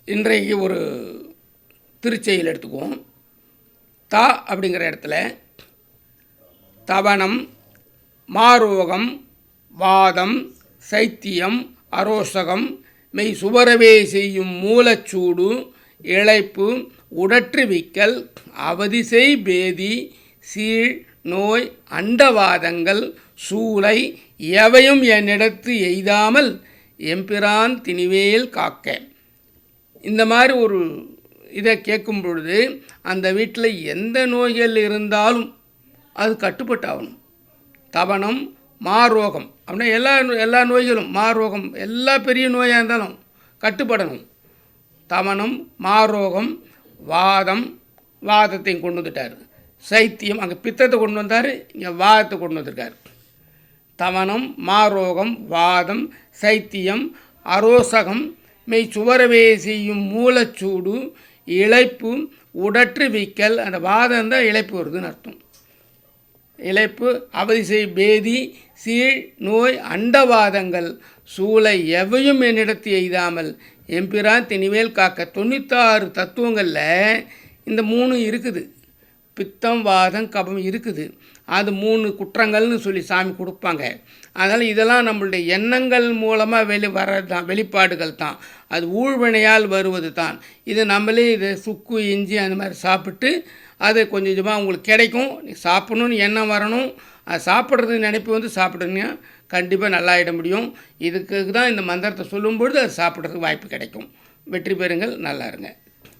இன்றைக்கு ஒரு திருச்செயில் எடுத்துக்குவோம். தா அப்படிங்கிற இடத்துல தவணம், மாரோகம், வாதம், சைத்தியம், அரோசகம், மெய் சுவரவே செய்யும் மூலச்சூடு, இளைப்பு, உடற்றுவிக்கல், அவதிசை பேதி, சீழ், நோய், அண்டவாதங்கள், சூளை எவையும் என்னிடத்து எய்தாமல் எம்பிரான் திணிவேல் காக்க. இந்த மாதிரி ஒரு இதை கேட்கும் பொழுது அந்த வீட்டில் எந்த நோய்கள் இருந்தாலும் அது கட்டுப்பட்டாகணும். தவணம், மாரோகம் அப்படின்னா எல்லா நோய்களும், மாரோகம் எல்லா பெரிய நோயாக இருந்தாலும் கட்டுப்படணும். தவணம், மாரோகம், வாதம், வாதத்தையும் கொண்டு வந்துட்டார். சைத்தியம், அங்கே பித்தத்தை கொண்டு வந்தார், இங்கே வாதத்தை கொண்டு வந்திருக்கார். தவணம், மாரோகம், வாதம், சைத்தியம், அரோசகம், மெய் சுவரவே செய்யும் மூலச்சூடு, இளைப்பு, உடற்றுவிக்கல். அந்த வாதம் தான் இளைப்பு வருதுன்னு அர்த்தம். இளைப்பு, அவதிசை பேதி, சீழ், நோய், அண்டவாதங்கள், சூளை எவையும் என்னிடத்து எய்தாமல் எம்பிரான் திணிவேல் காக்க. 96 தத்துவங்களில் இந்த 3 இருக்குது. பித்தம், வாதம், கபம் இருக்குது. அது 3 குற்றங்கள்னு சொல்லி சாமி கொடுப்பாங்க. அதனால் இதெல்லாம் நம்மளுடைய எண்ணங்கள் மூலமாக வர்றது தான், வெளிப்பாடுகள் தான். அது ஊழ்வினையால் வருவது தான். இது நம்மளே இதை சுக்கு, இஞ்சி அந்த மாதிரி சாப்பிட்டு அது கொஞ்சம் கொஞ்சமாக உங்களுக்கு கிடைக்கும். சாப்பிட்ணுன்னு எண்ணம் வரணும். அது சாப்பிட்றது நினைப்பு சாப்பிடுங்க, கண்டிப்பாக நல்லாயிட முடியும். இதுக்கு தான் இந்த மந்திரத்தை சொல்லும்பொழுது அது சாப்பிட்றதுக்கு வாய்ப்பு கிடைக்கும். வெற்றி பெறுங்கள், நல்லா இருங்க.